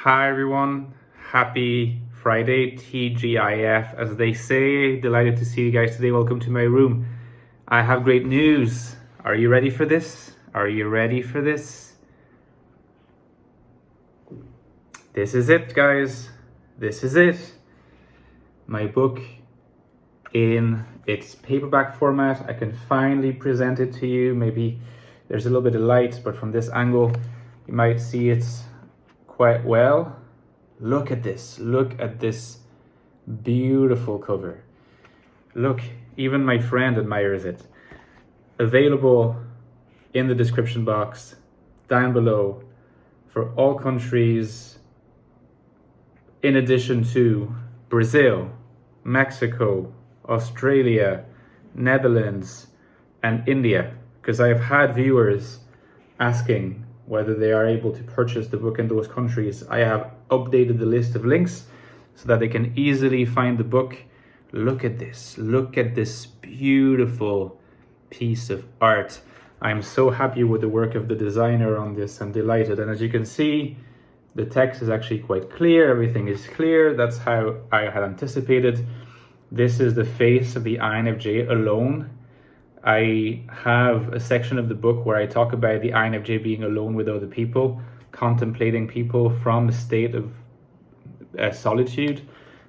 Hi everyone, happy Friday, TGIF as they say. Delighted to see you guys today. Welcome to my room. I have great news. Are you ready for this? Are you ready for this? This is it, guys. This is it. My book in its paperback format. I can finally present it to you. Maybe there's a little bit of light, but from this angle, you might see it quite well. Look at this. Look at this beautiful cover. Look, even my friend admires it. Available in the description box down below for all countries, in addition to Brazil, Mexico, Australia, Netherlands, and India, because I have had viewers asking whether they are able to purchase the book in those countries. I have updated the list of links so that they can easily find the book. Look at this. Look at this beautiful piece of art. I'm so happy with the work of the designer on this. I'm delighted. And as you can see, the text is actually quite clear. Everything is clear. That's how I had anticipated. This is the face of the INFJ alone. I have a section of the book where I talk about the INFJ being alone with other people, contemplating people from a state of solitude.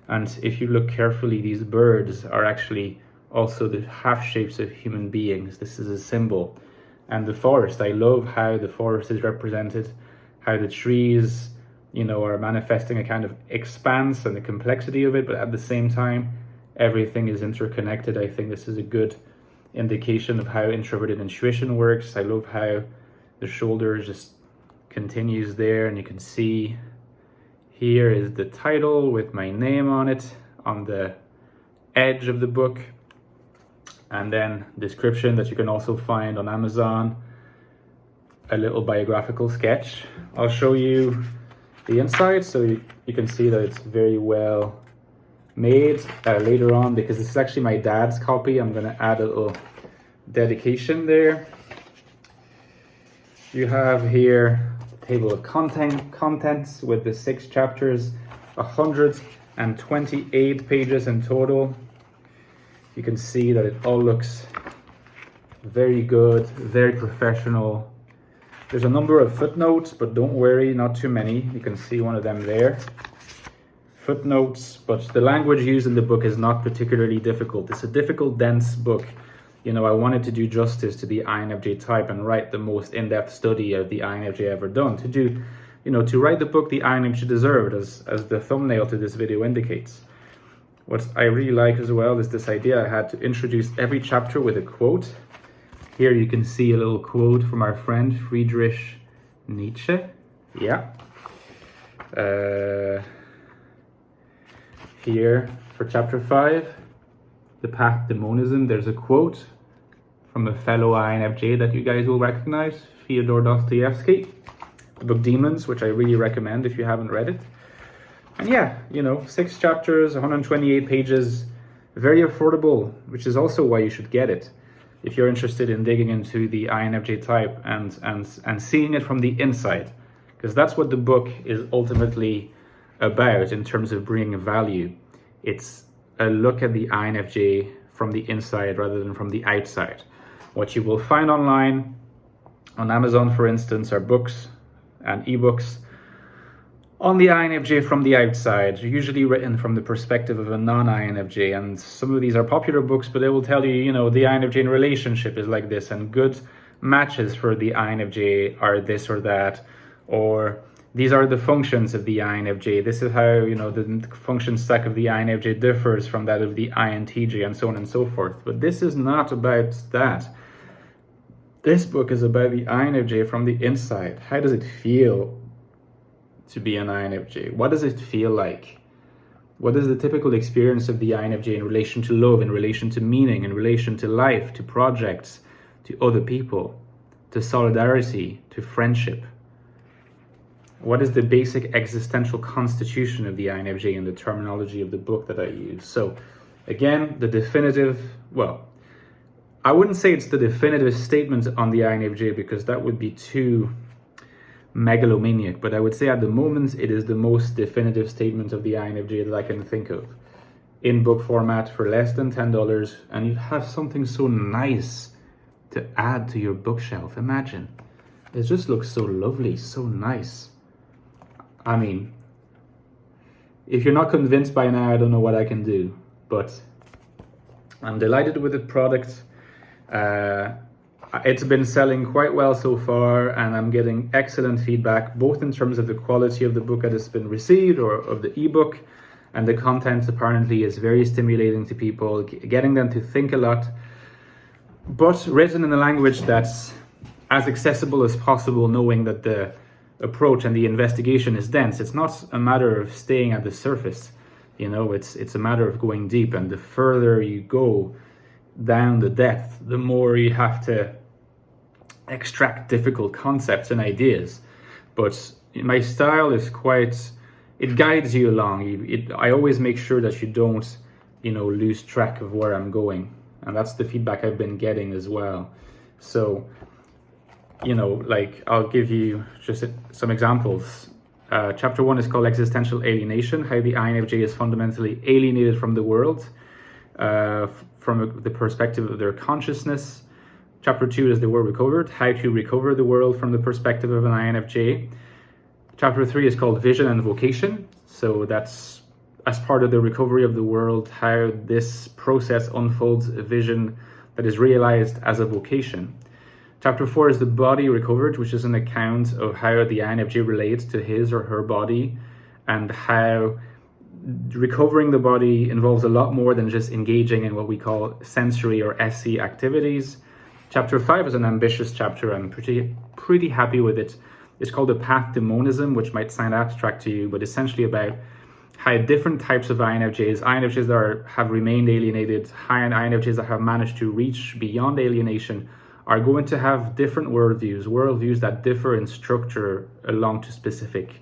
And if you look carefully, these birds are actually also the half shapes of human beings. This is a symbol. And the forest, I love how the forest is represented, how the trees, are manifesting a kind of expanse and the complexity of it, but at the same time, everything is interconnected. I think this is a good indication of how introverted intuition works. I love how the shoulder just continues there, and you can see here is the title with my name on it on the edge of the book, and then description that you can also find on Amazon, a little biographical sketch. I'll show you the inside so you can see that it's very well made later on, because this is actually my dad's copy. I'm going to add a little dedication there. You have here the table of contents with the 6 chapters, 128 pages in total. You can see that it all looks very good, very professional. There's a number of footnotes, but don't worry, not too many. You can see one of them there. Footnotes, but the language used in the book is not particularly difficult. It's a difficult, dense book. I wanted to do justice to the INFJ type and write the most in-depth study of the INFJ ever done. To write the book the INFJ deserved, as the thumbnail to this video indicates. What I really like as well is this idea I had to introduce every chapter with a quote. Here you can see a little quote from our friend Friedrich Nietzsche. Yeah. Here for chapter 5, The Path to Monism, there's a quote from a fellow INFJ that you guys will recognize, Fyodor Dostoevsky, the book Demons, which I really recommend if you haven't read it. And yeah, 6 chapters, 128 pages, very affordable, which is also why you should get it if you're interested in digging into the INFJ type and seeing it from the inside, because that's what the book is ultimately about in terms of bringing value. It's a look at the INFJ from the inside rather than from the outside. What you will find online, on Amazon for instance, are books and ebooks on the INFJ from the outside, usually written from the perspective of a non-INFJ. And some of these are popular books, but they will tell you, the INFJ in relationship is like this, and good matches for the INFJ are this or that, or these are the functions of the INFJ. This is how, the function stack of the INFJ differs from that of the INTJ, and so on and so forth. But this is not about that. This book is about the INFJ from the inside. How does it feel to be an INFJ? What does it feel like? What is the typical experience of the INFJ in relation to love, in relation to meaning, in relation to life, to projects, to other people, to solidarity, to friendship? What is the basic existential constitution of the INFJ in the terminology of the book that I use? So again, the definitive, I wouldn't say it's the definitive statement on the INFJ, because that would be too megalomaniac, but I would say at the moment it is the most definitive statement of the INFJ that I can think of. In book format for less than $10, and you have something so nice to add to your bookshelf. Imagine. It just looks so lovely, so nice. I mean, if you're not convinced by now, I don't know what I can do, but I'm delighted with the product. It's been selling quite well so far, and I'm getting excellent feedback, both in terms of the quality of the book that has been received or of the ebook, and the content apparently is very stimulating to people, getting them to think a lot, but written in a language that's as accessible as possible, knowing that the approach and the investigation is dense. It's not a matter of staying at the surface, you know, it's a matter of going deep, and the further you go down the depth, the more you have to extract difficult concepts and ideas. But my style is quite, it guides you along. I always make sure that you don't, you know, lose track of where I'm going. And that's the feedback I've been getting as well. So, you know, like, I'll give you just some examples. Chapter 1 is called Existential Alienation, how the INFJ is fundamentally alienated from the world, from the perspective of their consciousness. Chapter 2 is The World Recovered, how to recover the world from the perspective of an INFJ. Chapter 3 is called Vision and Vocation. So that's as part of the recovery of the world, how this process unfolds a vision that is realized as a vocation. Chapter 4 is The Body Recovered, which is an account of how the INFJ relates to his or her body, and how recovering the body involves a lot more than just engaging in what we call sensory or SC activities. Chapter 5 is an ambitious chapter. I'm pretty happy with it. It's called The Path to Monism, which might sound abstract to you, but essentially about how different types of INFJs that have remained alienated, high INFJs that have managed to reach beyond alienation, are going to have different worldviews that differ in structure along to specific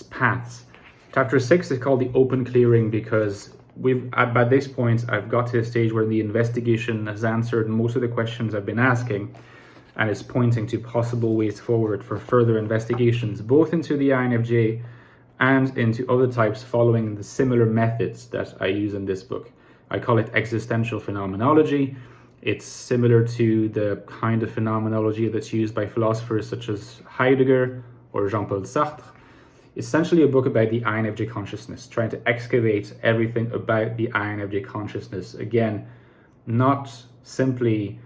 paths. Chapter 6 is called The Open Clearing, because by this point, I've got to a stage where the investigation has answered most of the questions I've been asking, and it's pointing to possible ways forward for further investigations, both into the INFJ and into other types following the similar methods that I use in this book. I call it Existential Phenomenology. It's similar to the kind of phenomenology that's used by philosophers such as Heidegger or Jean-Paul Sartre. Essentially a book about the INFJ consciousness, trying to excavate everything about the INFJ consciousness. Again, not simply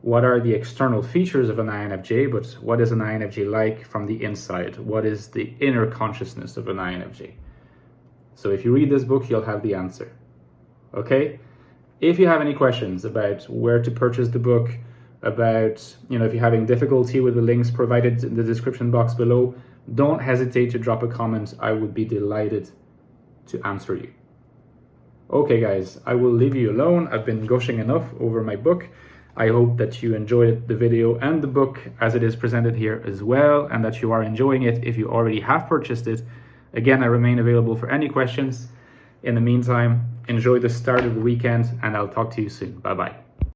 what are the external features of an INFJ, but what is an INFJ like from the inside? What is the inner consciousness of an INFJ? So if you read this book, you'll have the answer. Okay? If you have any questions about where to purchase the book, about, you know, if you're having difficulty with the links provided in the description box below, don't hesitate to drop a comment. I would be delighted to answer you. Okay, guys, I will leave you alone. I've been gushing enough over my book. I hope that you enjoyed the video and the book as it is presented here as well, and that you are enjoying it if you already have purchased it. Again, I remain available for any questions. In the meantime, enjoy the start of the weekend, and I'll talk to you soon. Bye-bye.